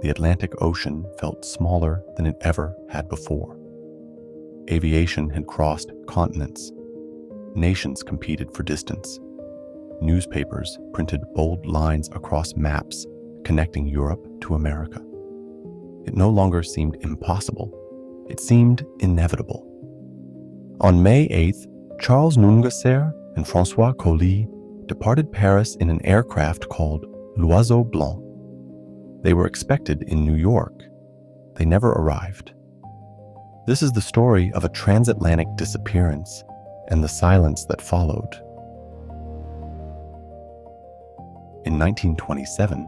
the Atlantic Ocean felt smaller than it ever had before. Aviation had crossed continents. Nations competed for distance. Newspapers printed bold lines across maps connecting Europe to America. It no longer seemed impossible. It seemed inevitable. On May 8th, Charles Nungesser and François Colli departed Paris in an aircraft called L'Oiseau Blanc. They were expected in New York. They never arrived. This is the story of a transatlantic disappearance and the silence that followed. In 1927,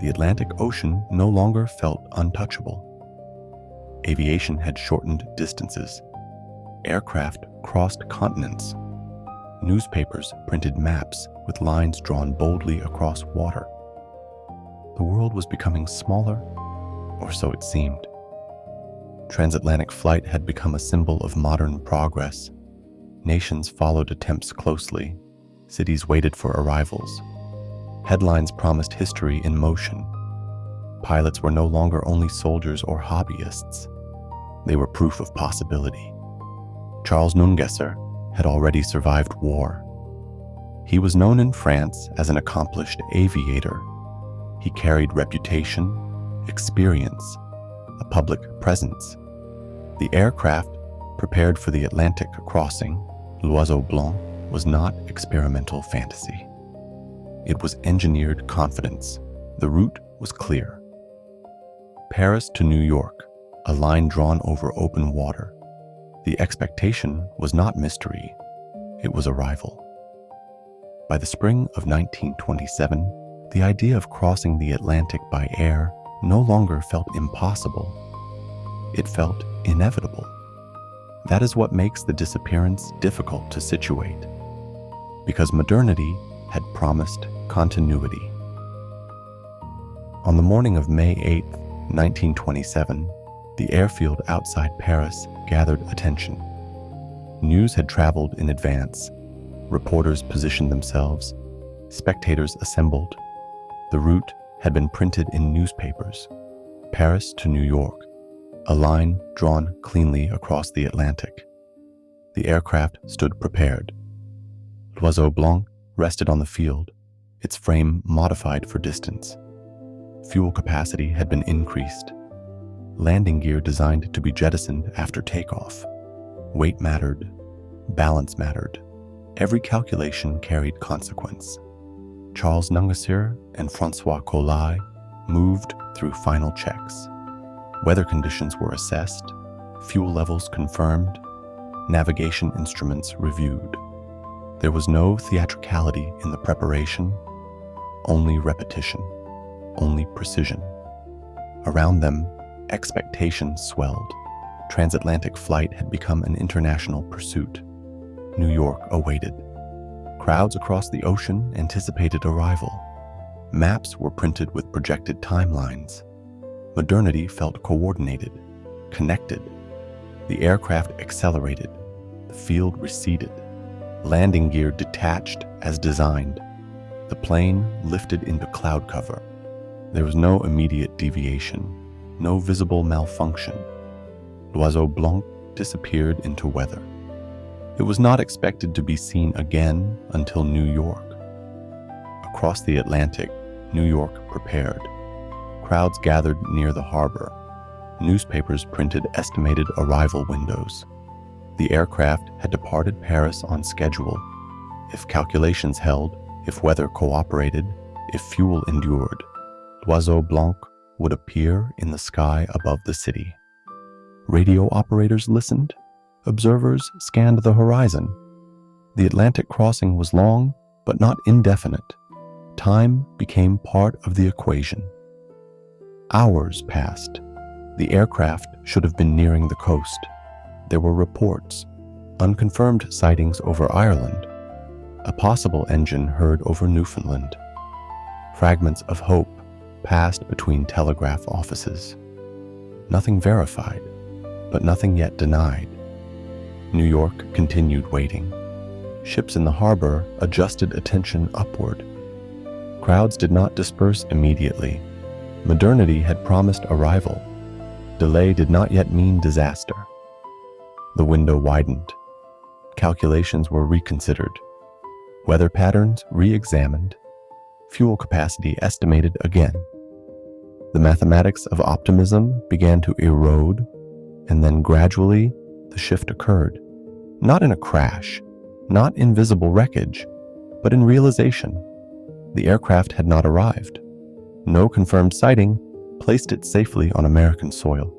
the Atlantic Ocean no longer felt untouchable. Aviation had shortened distances. Aircraft crossed continents. Newspapers printed maps with lines drawn boldly across water. The world was becoming smaller, or so it seemed. Transatlantic flight had become a symbol of modern progress. Nations followed attempts closely. Cities waited for arrivals. Headlines promised history in motion. Pilots were no longer only soldiers or hobbyists. They were proof of possibility. Charles Nungesser had already survived war. He was known in France as an accomplished aviator. He carried reputation, experience, a public presence. The aircraft prepared for the Atlantic crossing, L'Oiseau Blanc, was not experimental fantasy. It was engineered confidence. The route was clear. Paris to New York, a line drawn over open water. The expectation was not mystery, it was arrival. By the spring of 1927, the idea of crossing the Atlantic by air no longer felt impossible. It felt inevitable. That is what makes the disappearance difficult to situate, because modernity had promised continuity. On the morning of May 8, 1927, the airfield outside Paris gathered attention. News had traveled in advance. Reporters positioned themselves. Spectators assembled. The route had been printed in newspapers. Paris to New York, a line drawn cleanly across the Atlantic. The aircraft stood prepared. L'Oiseau Blanc rested on the field, its frame modified for distance. Fuel capacity had been increased. Landing gear designed to be jettisoned after takeoff. Weight mattered. Balance mattered. Every calculation carried consequence. Charles Nungesser and François Colli moved through final checks. Weather conditions were assessed, fuel levels confirmed, navigation instruments reviewed. There was no theatricality in the preparation, only repetition, only precision. Around them, expectations swelled. Transatlantic flight had become an international pursuit. New York awaited. Crowds across the ocean anticipated arrival. Maps were printed with projected timelines. Modernity felt coordinated, connected. The aircraft accelerated. The field receded. Landing gear detached as designed. The plane lifted into cloud cover. There was no immediate deviation, no visible malfunction. L'Oiseau Blanc disappeared into weather. It was not expected to be seen again until New York. Across the Atlantic, New York prepared. Crowds gathered near the harbor. Newspapers printed estimated arrival windows. The aircraft had departed Paris on schedule. If calculations held, if weather cooperated, if fuel endured, L'Oiseau Blanc would appear in the sky above the city. Radio operators listened. Observers scanned the horizon. The Atlantic crossing was long, but not indefinite. Time became part of the equation. Hours passed. The aircraft should have been nearing the coast. There were reports, unconfirmed sightings over Ireland, a possible engine heard over Newfoundland. Fragments of hope passed between telegraph offices. Nothing verified, but nothing yet denied. New York continued waiting. Ships in the harbor adjusted attention upward. Crowds did not disperse immediately. Modernity had promised arrival. Delay did not yet mean disaster. The window widened. Calculations were reconsidered. Weather patterns re-examined. Fuel capacity estimated again. The mathematics of optimism began to erode, and then gradually the shift occurred, not in a crash, not in visible wreckage, but in realization. The aircraft had not arrived. No confirmed sighting placed it safely on American soil.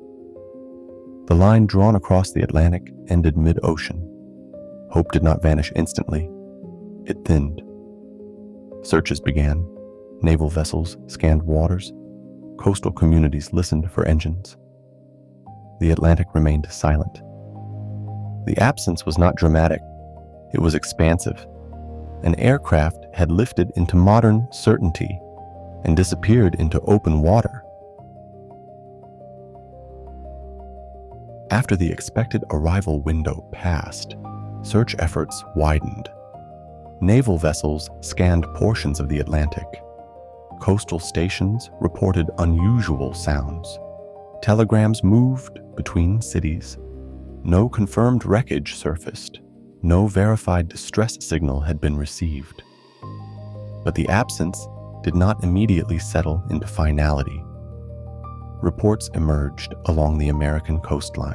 The line drawn across the Atlantic ended mid-ocean. Hope did not vanish instantly. It thinned. Searches began. Naval vessels scanned waters. Coastal communities listened for engines. The Atlantic remained silent. The absence was not dramatic. It was expansive. An aircraft had lifted into modern certainty and disappeared into open water. After the expected arrival window passed, search efforts widened. Naval vessels scanned portions of the Atlantic. Coastal stations reported unusual sounds. Telegrams moved between cities. No confirmed wreckage surfaced. No verified distress signal had been received. But the absence did not immediately settle into finality. Reports emerged along the American coastline.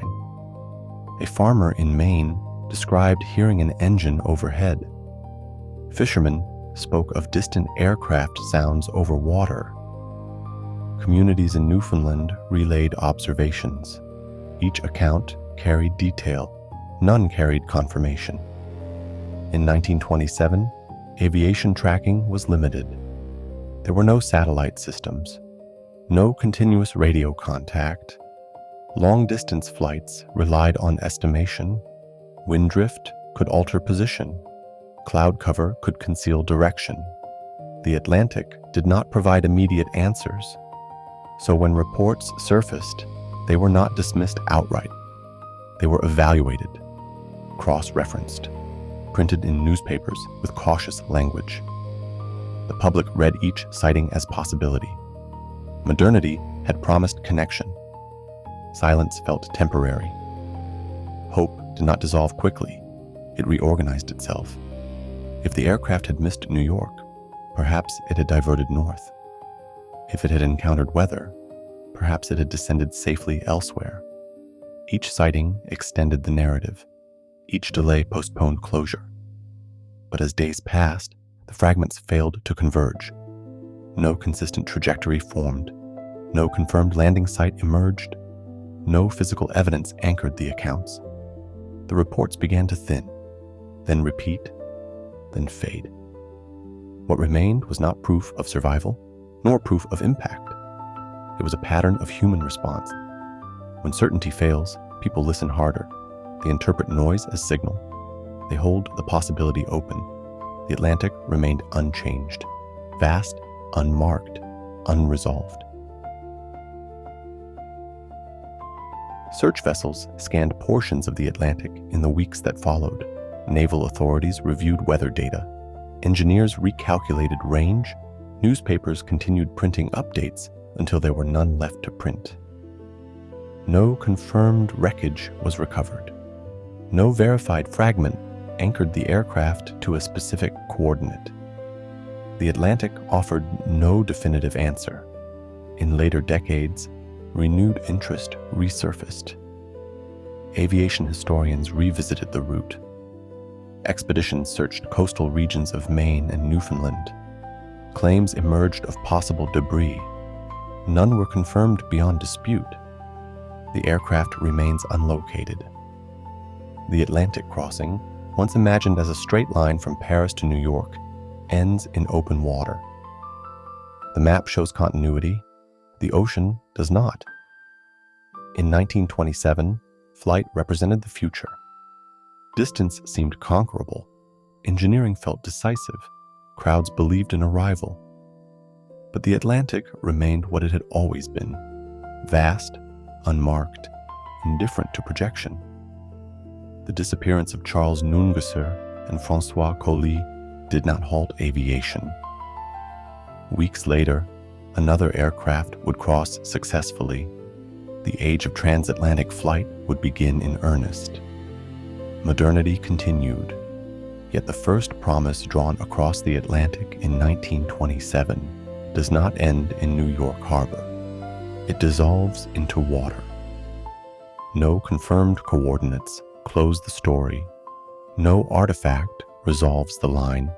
A farmer in Maine described hearing an engine overhead. Fishermen spoke of distant aircraft sounds over water. Communities in Newfoundland relayed observations. Each account carried detail. None carried confirmation. In 1927, aviation tracking was limited. There were no satellite systems, no continuous radio contact. Long-distance flights relied on estimation. Wind drift could alter position. Cloud cover could conceal direction. The Atlantic did not provide immediate answers. So when reports surfaced, they were not dismissed outright. They were evaluated, cross-referenced, printed in newspapers with cautious language. The public read each sighting as possibility. Modernity had promised connection. Silence felt temporary. Hope did not dissolve quickly. It reorganized itself. If the aircraft had missed New York, perhaps it had diverted north. If it had encountered weather, perhaps it had descended safely elsewhere. Each sighting extended the narrative. Each delay postponed closure. But as days passed, the fragments failed to converge. No consistent trajectory formed. No confirmed landing site emerged. No physical evidence anchored the accounts. The reports began to thin, then repeat, then fade. What remained was not proof of survival, nor proof of impact. It was a pattern of human response. When certainty fails, people listen harder. They interpret noise as signal. They hold the possibility open. The Atlantic remained unchanged, vast, unmarked, unresolved. Search vessels scanned portions of the Atlantic in the weeks that followed. Naval authorities reviewed weather data. Engineers recalculated range. Newspapers continued printing updates until there were none left to print. No confirmed wreckage was recovered. No verified fragment anchored the aircraft to a specific coordinate. The Atlantic offered no definitive answer. In later decades, renewed interest resurfaced. Aviation historians revisited the route. Expeditions searched coastal regions of Maine and Newfoundland. Claims emerged of possible debris. None were confirmed beyond dispute. The aircraft remains unlocated. The Atlantic crossing, once imagined as a straight line from Paris to New York, ends in open water. The map shows continuity. The ocean does not. In 1927, flight represented the future. Distance seemed conquerable. Engineering felt decisive. Crowds believed in arrival. But the Atlantic remained what it had always been: vast, unmarked, indifferent to projection. The disappearance of Charles Nungesser and François Colli did not halt aviation. Weeks later, Another aircraft would cross successfully. The age of transatlantic flight would begin in earnest. Modernity continued, yet the first promise drawn across the Atlantic in 1927 does not end in New York Harbor. It dissolves into water. No confirmed coordinates close the story. No artifact resolves the line.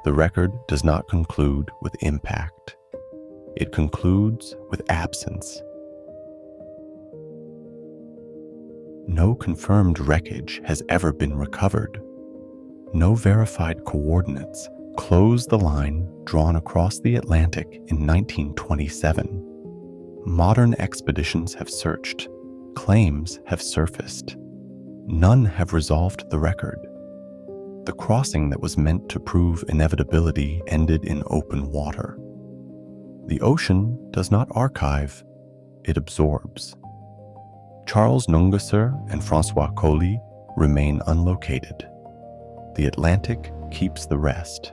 The record does not conclude with impact. It concludes with absence. No confirmed wreckage has ever been recovered. No verified coordinates close the line drawn across the Atlantic in 1927. Modern expeditions have searched. Claims have surfaced. None have resolved the record. The crossing that was meant to prove inevitability ended in open water. The ocean does not archive, it absorbs. Charles Nungesser and François Colli remain unlocated. The Atlantic keeps the rest.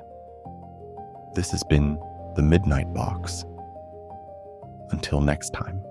This has been The Midnight Box. Until next time.